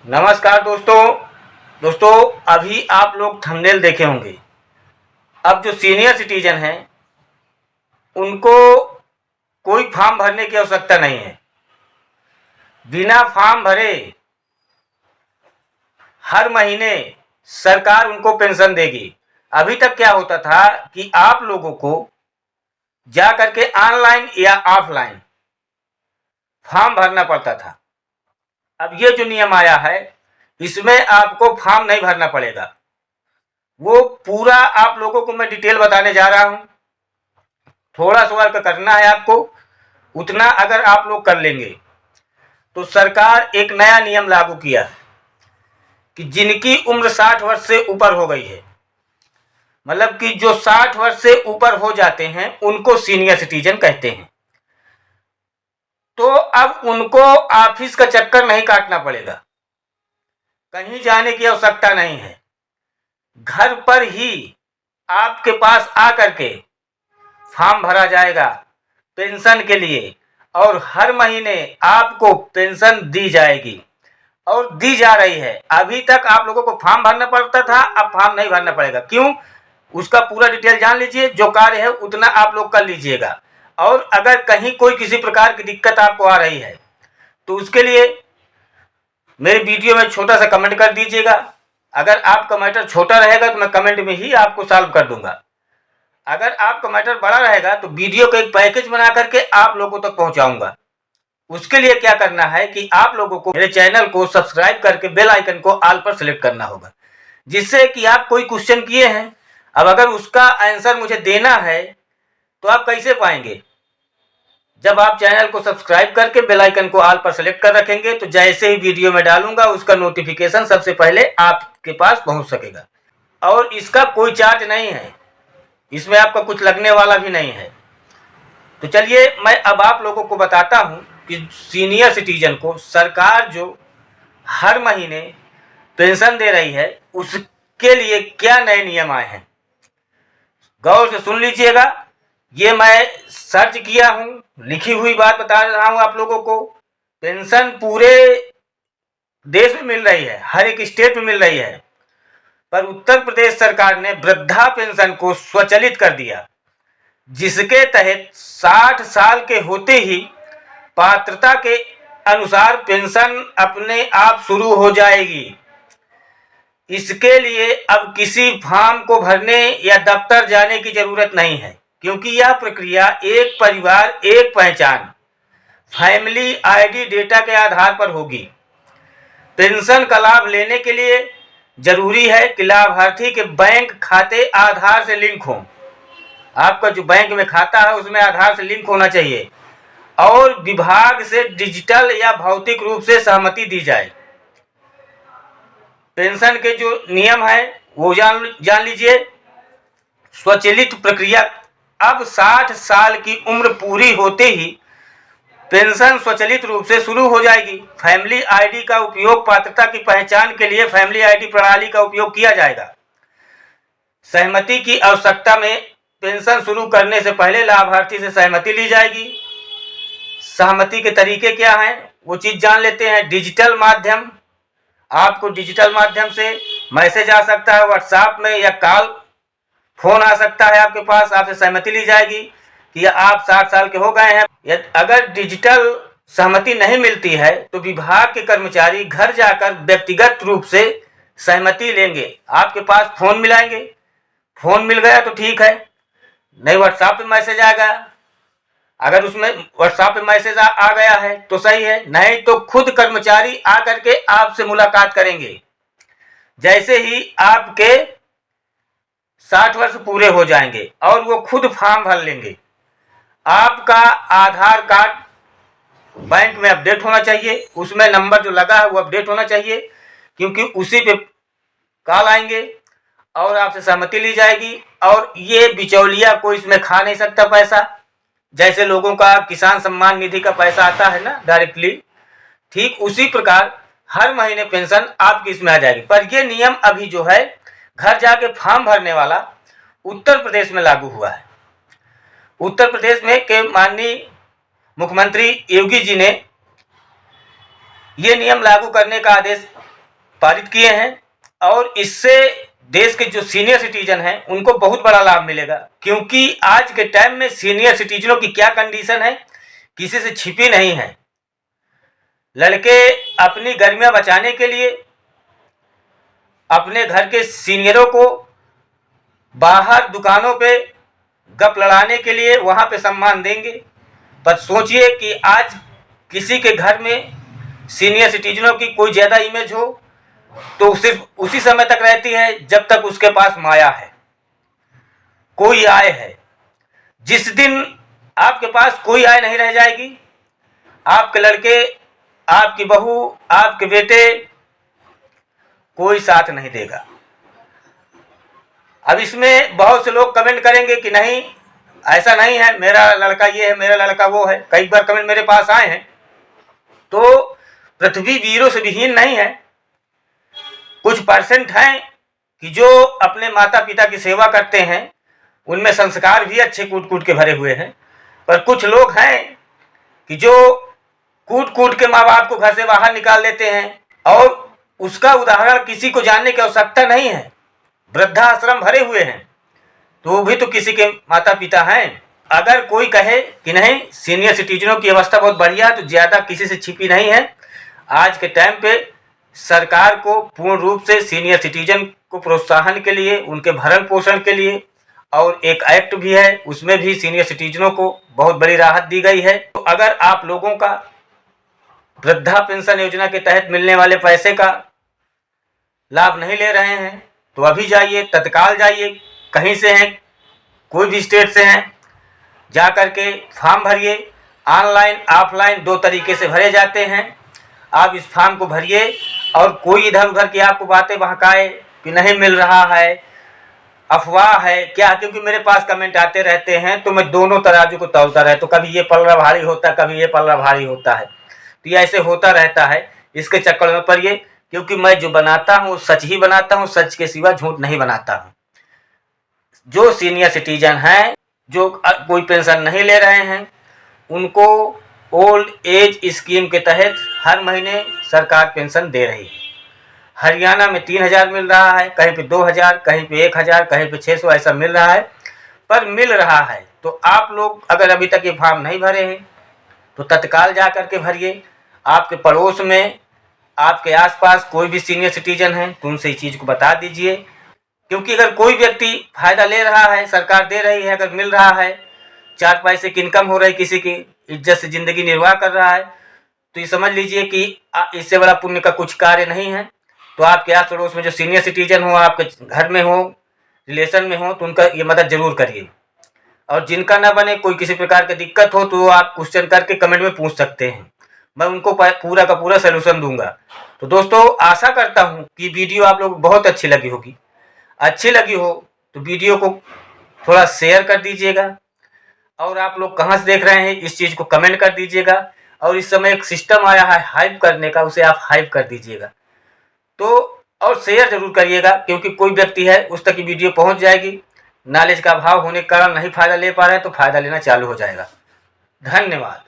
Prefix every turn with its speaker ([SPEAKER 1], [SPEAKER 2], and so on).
[SPEAKER 1] नमस्कार दोस्तों अभी आप लोग थंबनेल देखे होंगे। अब जो सीनियर सिटीजन हैं उनको कोई फॉर्म भरने की आवश्यकता नहीं है। बिना फॉर्म भरे हर महीने सरकार उनको पेंशन देगी। अभी तक क्या होता था कि आप लोगों को जा करके ऑनलाइन या ऑफलाइन फॉर्म भरना पड़ता था। अब ये जो नियम आया है इसमें आपको फॉर्म नहीं भरना पड़ेगा। वो पूरा आप लोगों को मैं डिटेल बताने जा रहा हूं। थोड़ा सा वर्क करना है आपको, उतना अगर आप लोग कर लेंगे तो सरकार एक नया नियम लागू किया कि जिनकी उम्र 60 वर्ष से ऊपर हो गई है, मतलब कि जो 60 वर्ष से ऊपर हो जाते हैं उनको सीनियर सिटीजन कहते हैं। तो अब उनको ऑफिस का चक्कर नहीं काटना पड़ेगा, कहीं जाने की आवश्यकता नहीं है। घर पर ही आपके पास आकर के फॉर्म भरा जाएगा पेंशन के लिए और हर महीने आपको पेंशन दी जाएगी और दी जा रही है। अभी तक आप लोगों को फॉर्म भरना पड़ता था, अब फॉर्म नहीं भरना पड़ेगा। क्यों? उसका पूरा डिटेल जान लीजिए। जो कार्य है उतना आप लोग कर लीजिएगा। और अगर कहीं कोई किसी प्रकार की दिक्कत आपको आ रही है तो उसके लिए मेरे वीडियो में छोटा सा कमेंट कर दीजिएगा। अगर आपका मैटर छोटा रहेगा तो मैं कमेंट में ही आपको सॉल्व कर दूंगा। अगर आपका मैटर बड़ा रहेगा तो वीडियो का एक पैकेज बना करके आप लोगों तक पहुंचाऊंगा। उसके लिए क्या करना है कि आप लोगों को मेरे चैनल को सब्सक्राइब करके बेल आइकन को ऑल पर सेलेक्ट करना होगा, जिससे कि आप कोई क्वेश्चन किए हैं, अब अगर उसका आंसर मुझे देना है तो आप कैसे पाएंगे? जब आप चैनल को सब्सक्राइब करके बेल आइकन को ऑल पर सेलेक्ट कर रखेंगे तो जैसे ही वीडियो में डालूंगा उसका नोटिफिकेशन सबसे पहले आपके पास पहुंच सकेगा। और इसका कोई चार्ज नहीं है, इसमें आपका कुछ लगने वाला भी नहीं है। तो चलिए मैं अब आप लोगों को बताता हूं कि सीनियर सिटीजन को सरकार जो हर महीने पेंशन दे रही है उसके लिए क्या नए नियम आए हैं। गौर से सुन लीजिएगा। ये मैं सर्च किया हूं, लिखी हुई बात बता रहा हूं आप लोगों को। पेंशन पूरे देश में मिल रही है, हर एक स्टेट में मिल रही है, पर उत्तर प्रदेश सरकार ने वृद्धा पेंशन को स्वचालित कर दिया, जिसके तहत 60 साल के होते ही पात्रता के अनुसार पेंशन अपने आप शुरू हो जाएगी। इसके लिए अब किसी फॉर्म को भरने या दफ्तर जाने की जरूरत नहीं है, क्योंकि यह प्रक्रिया एक परिवार एक पहचान फैमिली आईडी डेटा के आधार पर होगी। पेंशन का लाभ लेने के लिए जरूरी है कि लाभार्थी के बैंक खाते आधार से लिंक हो। आपका जो बैंक में खाता है उसमें आधार से लिंक होना चाहिए और विभाग से डिजिटल या भौतिक रूप से सहमति दी जाए। पेंशन के जो नियम है वो जान लीजिए। स्वचालित प्रक्रिया, अब 60 साल की उम्र पूरी होते ही पेंशन स्वचालित रूप से शुरू हो जाएगी। फैमिली आईडी का उपयोग पात्रता की पहचान के लिए फैमिली आईडी प्रणाली का उपयोग किया जाएगा। सहमति की आवश्यकता में पेंशन शुरू करने से पहले लाभार्थी से सहमति ली जाएगी। सहमति के तरीके क्या हैं वो चीज जान लेते हैं। डिजिटल माध्यम, आपको डिजिटल माध्यम से मैसेज आ सकता है व्हाट्सएप में या कॉल फोन आ सकता है आपके पास, आपसे सहमति ली जाएगी कि आप 60 साल के हो गए हैं। अगर डिजिटल सहमति नहीं मिलती है तो विभाग के कर्मचारी घर जाकर व्यक्तिगत रूप से सहमति लेंगे, आपके पास फोन मिलाएंगे। फोन मिल गया तो ठीक है, नहीं व्हाट्सएप पे मैसेज आएगा। अगर उसमें व्हाट्सएप पे मैसेज आ गया है तो सही है, नहीं तो खुद कर्मचारी आकर के आपसे मुलाकात करेंगे। जैसे ही आपके 60 वर्ष पूरे हो जाएंगे और वो खुद फॉर्म भर लेंगे। आपका आधार कार्ड बैंक में अपडेट होना चाहिए, उसमें नंबर जो लगा है वो अपडेट होना चाहिए, क्योंकि उसी पे कॉल आएंगे और आपसे सहमति ली जाएगी। और ये बिचौलिया कोई इसमें खा नहीं सकता पैसा। जैसे लोगों का किसान सम्मान निधि का पैसा आता है ना डायरेक्टली, ठीक उसी प्रकार हर महीने पेंशन आपकी इसमें आ जाएगी। पर ये नियम अभी जो है घर जाके फॉर्म भरने वाला उत्तर प्रदेश में लागू हुआ है। उत्तर प्रदेश में के माननीय मुख्यमंत्री योगी जी ने ये नियम लागू करने का आदेश पारित किए हैं और इससे देश के जो सीनियर सिटीजन हैं उनको बहुत बड़ा लाभ मिलेगा, क्योंकि आज के टाइम में सीनियर सिटीजनों की क्या कंडीशन है किसी से छिपी नहीं है। लड़के अपनी गर्मियां बचाने के लिए अपने घर के सीनियरों को बाहर दुकानों पे गप लड़ाने के लिए वहां पे सम्मान देंगे, पर सोचिए कि आज किसी के घर में सीनियर सिटीजनों की कोई ज़्यादा इमेज हो तो सिर्फ उसी समय तक रहती है जब तक उसके पास माया है, कोई आय है। जिस दिन आपके पास कोई आय नहीं रह जाएगी, आपके लड़के, आपकी बहू, आपके बेटे कोई साथ नहीं देगा। अब इसमें बहुत से लोग कमेंट करेंगे कि नहीं, ऐसा नहीं है, मेरा लड़का ये है, मेरा लड़का वो है। कई बार कमेंट मेरे पास आए हैं। तो पृथ्वी वीरों से विहीन नहीं है। कुछ परसेंट हैं कि जो अपने माता पिता की सेवा करते हैं, उनमें संस्कार भी अच्छे कूट कूट के भरे हुए हैं, पर कुछ लोग हैं कि जो कूट कूट के माँ बाप को घर से बाहर निकाल देते हैं, और उसका उदाहरण किसी को जानने की आवश्यकता नहीं है। वृद्धाश्रम भरे हुए हैं, तो वो भी तो किसी के माता पिता हैं। अगर कोई कहे कि नहीं सीनियर सिटीजनों की अवस्था बहुत बढ़िया, तो ज़्यादा किसी से छिपी नहीं है। आज के टाइम पे सरकार को पूर्ण रूप से सीनियर सिटीजन को प्रोत्साहन के लिए, उनके भरण पोषण के लिए, और एक एक्ट भी है, उसमें भी सीनियर सिटीजनों को बहुत बड़ी राहत दी गई है। तो अगर आप लोगों का वृद्धा पेंशन योजना के तहत मिलने वाले पैसे का लाभ नहीं ले रहे हैं तो अभी जाइए, तत्काल जाइए, कहीं से हैं, कोई भी स्टेट से हैं, जा कर के फॉर्म भरिए। ऑनलाइन ऑफलाइन दो तरीके से भरे जाते हैं। आप इस फॉर्म को भरिए और कोई इधर उधर की आपको बातें बहकाए कि नहीं मिल रहा है, अफवाह है क्या, क्योंकि मेरे पास कमेंट आते रहते हैं तो मैं दोनों तराजू को तौलता रहता हूँ। कभी ये पल्ला भारी होता है, कभी ये पल्ला भारी होता है, तो ये ऐसे होता रहता है। इसके चक्कर में पड़िए, क्योंकि मैं जो बनाता हूँ सच ही बनाता हूँ, सच के सिवा झूठ नहीं बनाता हूँ। जो सीनियर सिटीजन हैं, जो कोई पेंशन नहीं ले रहे हैं, उनको ओल्ड एज स्कीम के तहत हर महीने सरकार पेंशन दे रही है। हरियाणा में 3000 मिल रहा है, कहीं पे 2000, कहीं पे 1000, कहीं पे 600, ऐसा मिल रहा है, पर मिल रहा है। तो आप लोग अगर अभी तक ये फॉर्म नहीं भरे हैं तो तत्काल जा कर के भरिए। आपके पड़ोस में, आपके आसपास कोई भी सीनियर सिटीजन है तो उनसे इस चीज़ को बता दीजिए, क्योंकि अगर कोई व्यक्ति फ़ायदा ले रहा है, सरकार दे रही है, अगर मिल रहा है, 4 पैसे की इनकम हो रही, किसी की इज्जत से ज़िंदगी निर्वाह कर रहा है, तो ये समझ लीजिए कि इससे बड़ा पुण्य का कुछ कार्य नहीं है। तो आपके आस पड़ोस में जो सीनियर सिटीजन हो, आपके घर में हो, रिलेशन में हो, तो उनका ये मदद जरूर करिए। और जिनका ना बने, कोई किसी प्रकार की दिक्कत हो, तो आप क्वेश्चन करके कमेंट में पूछ सकते हैं, मैं उनको पूरा का पूरा सलूशन दूंगा। तो दोस्तों, आशा करता हूँ कि वीडियो आप लोग बहुत अच्छी लगी होगी। अच्छी लगी हो तो वीडियो को थोड़ा शेयर कर दीजिएगा, और आप लोग कहाँ से देख रहे हैं इस चीज़ को कमेंट कर दीजिएगा। और इस समय एक सिस्टम आया है हाइप करने का, उसे आप हाइप कर दीजिएगा। तो और शेयर जरूर करिएगा, क्योंकि कोई व्यक्ति है उस तक की वीडियो पहुंच जाएगी। नॉलेज का अभाव होने के कारण नहीं फ़ायदा ले पा रहे हैं, तो फ़ायदा लेना चालू हो जाएगा। धन्यवाद।